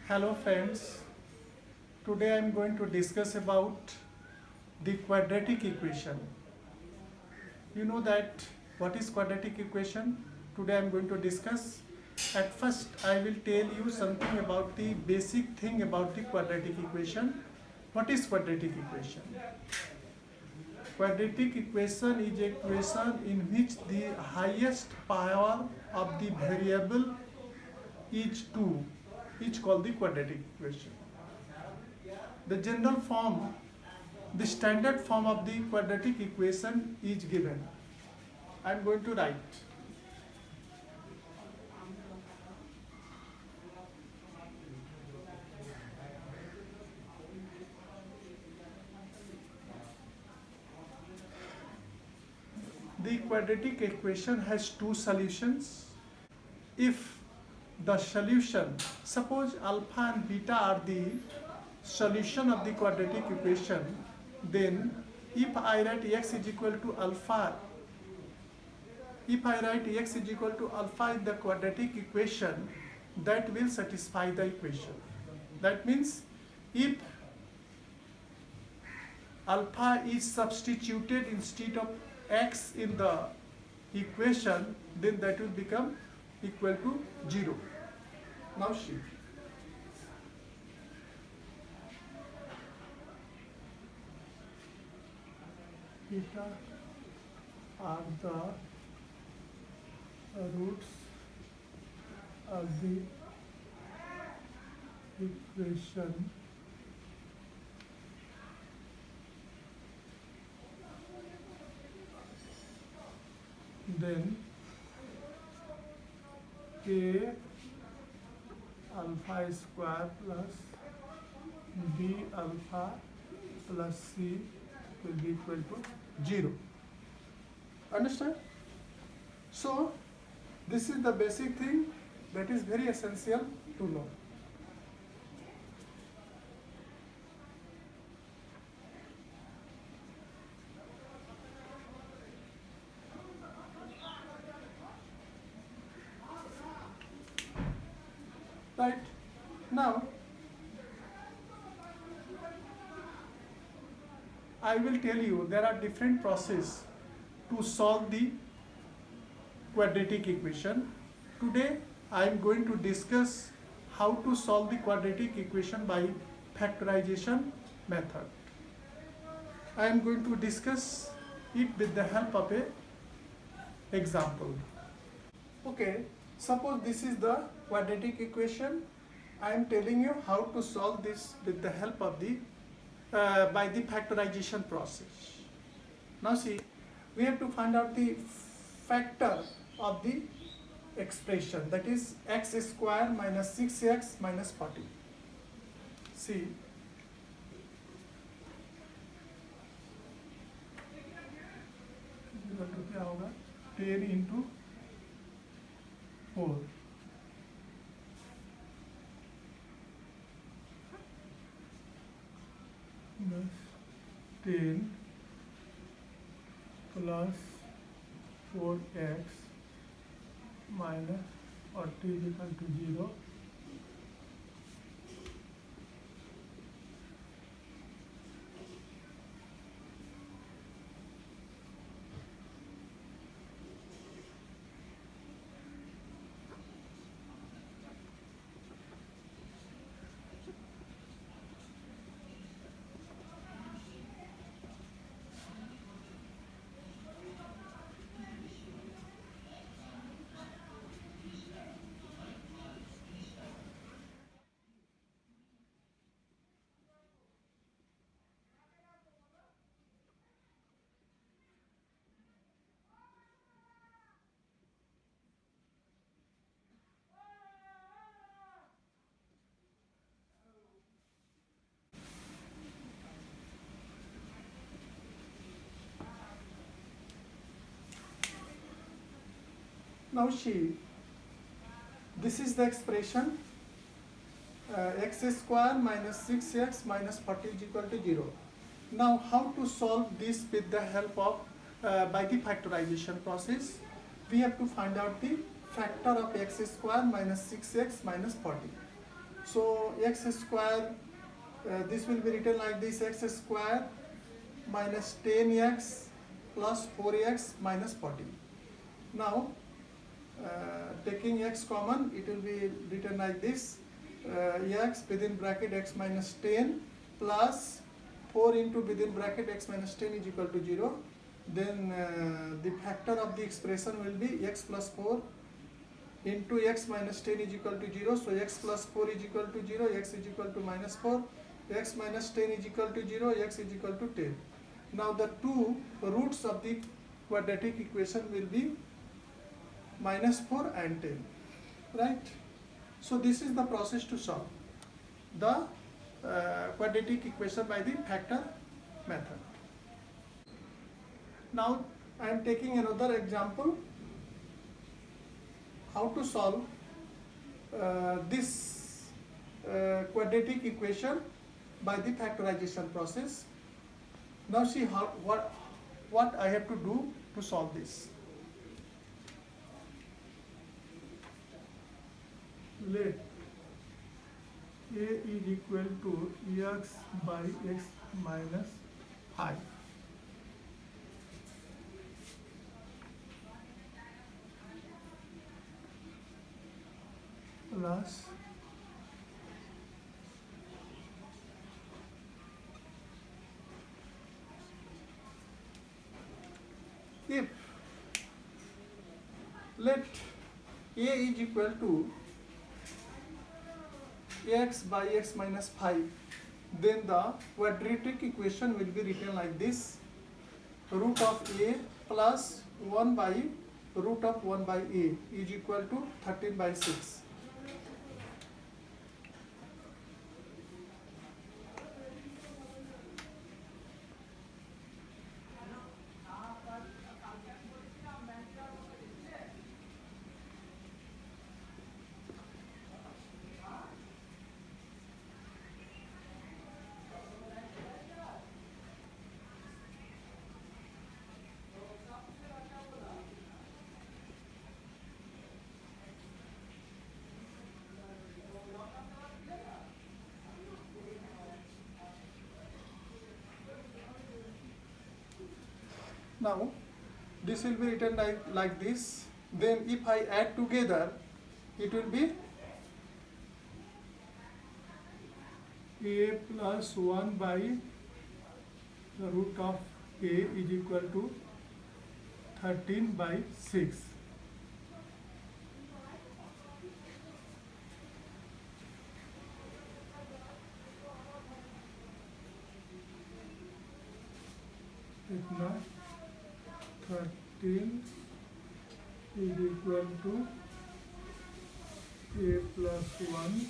Hello friends, today I am going to discuss about the quadratic equation. You know that what is quadratic equation? Today I am going to discuss. At first I will tell you something about the basic thing about the quadratic equation. What is quadratic equation? Quadratic equation is a equation in which the highest power of the variable is 2, is called the quadratic equation. The general form, the standard form of the quadratic equation is given. I am going to write. The quadratic equation has two solutions. If the solution, suppose alpha and beta are the solution of the quadratic equation, then if I write x is equal to alpha, if I write x is equal to alpha in the quadratic equation, that will satisfy the equation. That means if alpha is substituted instead of x in the equation, then that will become equal to 0. Now see. Theta are the roots of the equation then a alpha square plus b alpha plus c will be equal to 0. Understand? So this is the basic thing that is very essential to know. Right? Now I will tell you there are different processes to solve the quadratic equation. Today I am going to discuss how to solve the quadratic equation by factorization method. I am going to discuss it with the help of a example. Okay, suppose this is the quadratic equation. I am telling you how to solve this with the help of the by the factorization process. Now see, we have to find out the factor of the expression, that is x square minus 6x minus 40. See, क्या होगा 10 into 4 10 plus 4x minus 40 is equal to 0. Now see, this is the expression x square minus 6x minus 40 is equal to 0. Now how to solve this with the help of by the factorization process? We have to find out the factor of x square minus 6x minus 40. So x square, this will be written like this: x square minus 10x plus 4x minus 40. Now taking x common, it will be written like this: x within bracket x minus 10 plus 4 into within bracket x minus 10 is equal to 0. Then the factor of the expression will be x plus 4 into x minus 10 is equal to 0. So x plus 4 is equal to 0, x is equal to minus 4, x minus 10 is equal to 0, x is equal to 10. Now the two roots of the quadratic equation will be minus 4 and 10, right? So this is the process to solve the quadratic equation by the factor method. Now I am taking another example how to solve this quadratic equation by the factorization process. Now see what I have to do to solve this. Let a is equal to x by x minus 5. Plus if let a is equal to x by x minus 5, then the quadratic equation will be written like this: root of a plus 1 by root of 1 by a is equal to 13 by 6. Now this will be written like this. Then if I add together, it will be a plus 1 by the root of a is equal to 13 by 6. इतना 13 is equal to a plus 1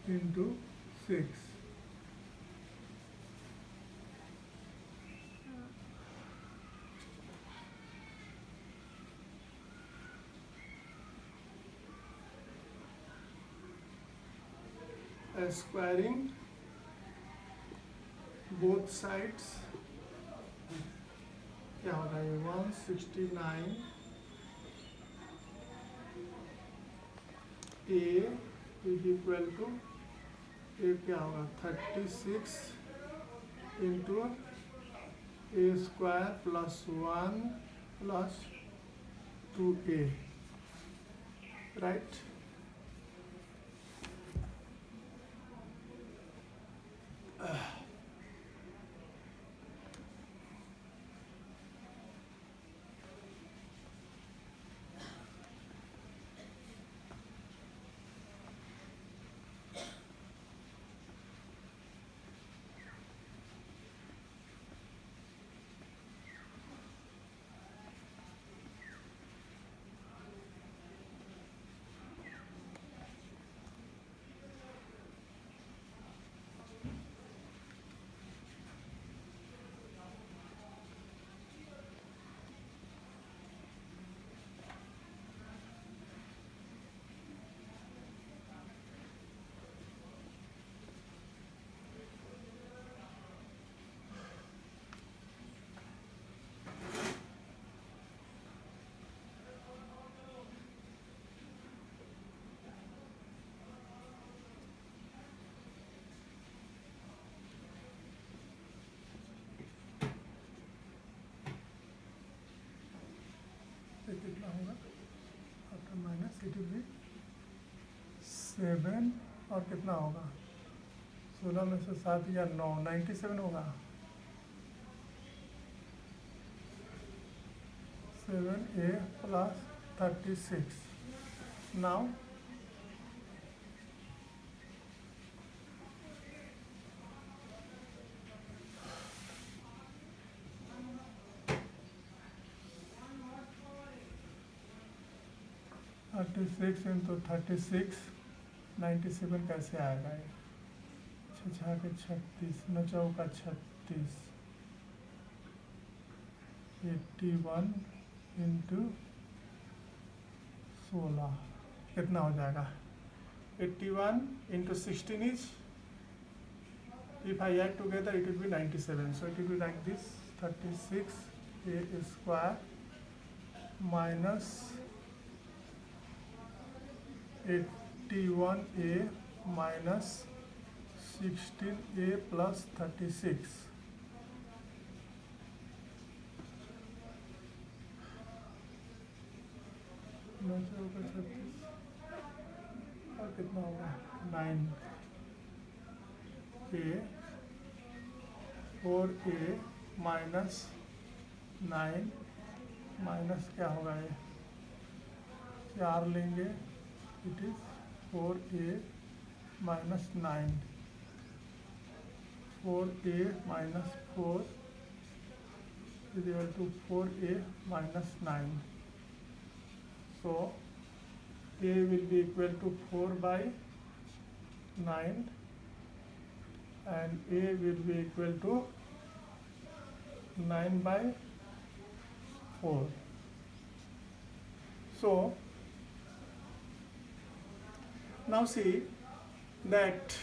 into 6. Squaring both sides, क्या होगा ये 169 a is equal to a क्या होगा 36 into a square plus 1 plus 2a, right? से कितना होगा, after minus it will be 7 और कितना होगा 16 में से 7 या 9, 97 होगा। 7a plus 36. Now (36 into 36) 97 कैसे आएगा ये? 6 के 36, 9 चौका 36, 81 इंटू 16 कितना हो जाएगा? 81 into 16 is, if I add together it will be 97. So it will be like this: 36a square minus 81a minus 16a plus 36. और कितना होगा 9a 4a माइनस 9 माइनस क्या होगा ये 4 लेंगे, it is 4a minus 9, 4a minus 4 is equal to 4a minus 9. So a will be equal to 4 by 9 and a will be equal to 9 by 4. So now see that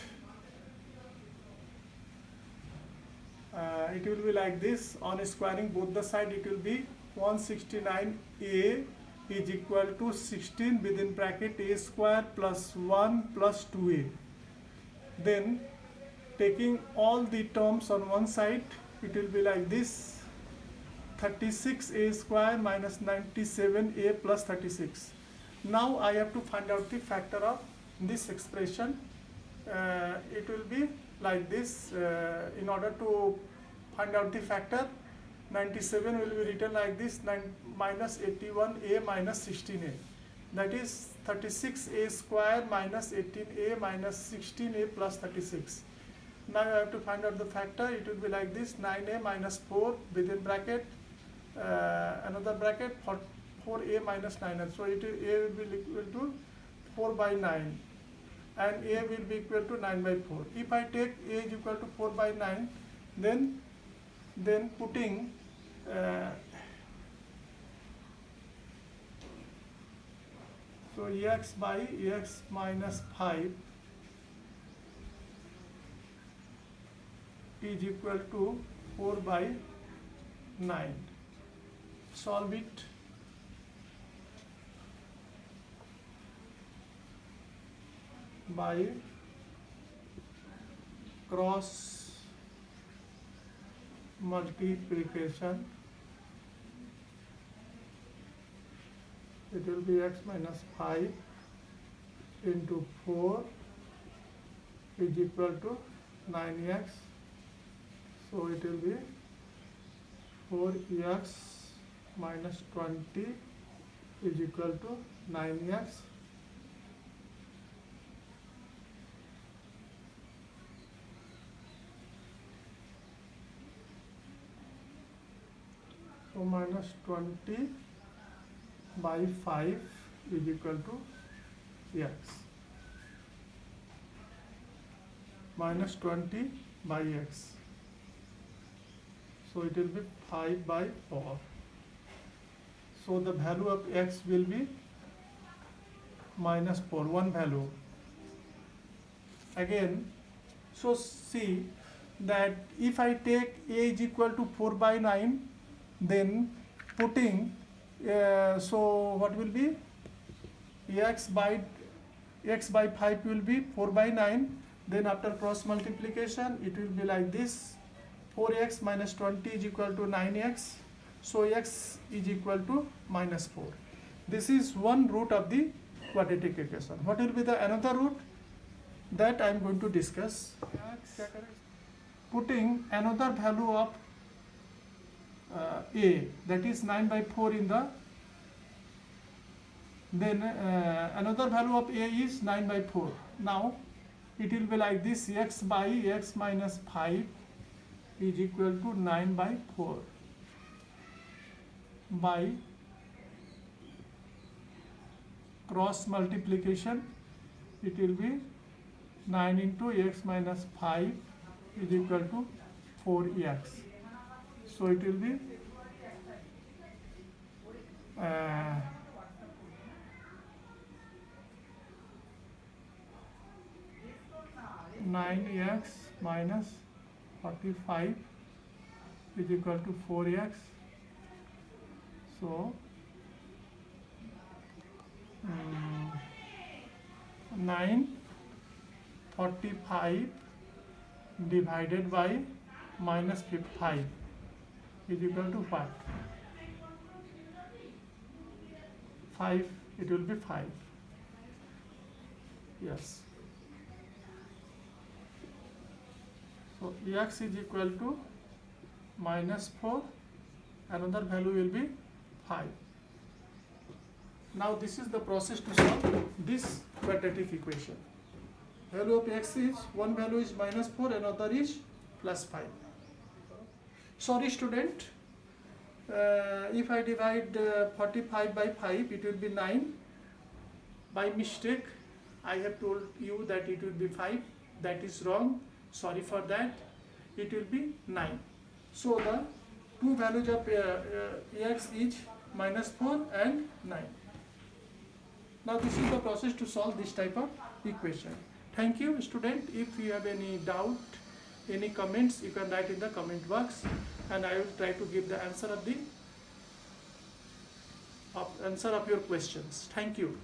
it will be like this. On squaring both the side, it will be 169a is equal to 16 within bracket a square plus 1 plus 2a. Then taking all the terms on one side, it will be like this: 36a square minus 97a plus 36. Now I have to find out the factor of this expression. It will be like this. In order to find out the factor, 97 will be written like this: minus 81a minus 16a. That is 36a square minus 18a minus 16a plus 36. Now I have to find out the factor. It will be like this: 9a minus 4 within bracket, another bracket, 4a minus 9. So it will, a will be equal to 4 by 9 and a will be equal to 9 by 4. If I take a is equal to 4 by 9, then putting so x by x minus 5 is equal to 4 by 9. Solve it. By cross multiplication, it will be x minus 5 into 4 is equal to 9x. So it will be 4x minus 20 is equal to 9x. So minus 20 by 5 is equal to x. Minus 20 by x. So it will be 5 by 4. So the value of x will be minus 4, one value. Again, so see that if I take a is equal to 4 by 9, then putting so what will be x by 5 will be 4 by 9. Then after cross multiplication, it will be like this: 4x minus 20 is equal to 9x. So x is equal to minus 4. This is one root of the quadratic equation. What will be the another root? That I am going to discuss. Putting another value of a, that is 9 by 4 in the, then another value of a is 9 by 4. Now it will be like this: x by x minus 5 is equal to 9 by 4 by cross multiplication. It will be 9 into x minus 5 is equal to 4x. So it will be 9x minus 45 is equal to 4x. So 945 divided by minus 5 is equal to what? 5. It will be 5. Yes. So x is equal to minus 4. Another value will be 5. Now this is the process to solve this quadratic equation. Value of x is, one value is minus 4, another is plus 5. Sorry student, if I divide 45 by 5, it will be 9. By mistake, I have told you that it will be 5. That is wrong. Sorry for that. It will be 9. So the two values of x is minus 4 and 9. Now this is the process to solve this type of equation. Thank you student. If you have any doubt, any comments, you can write in the comment box, and I will try to give the answer of your questions. Thank you.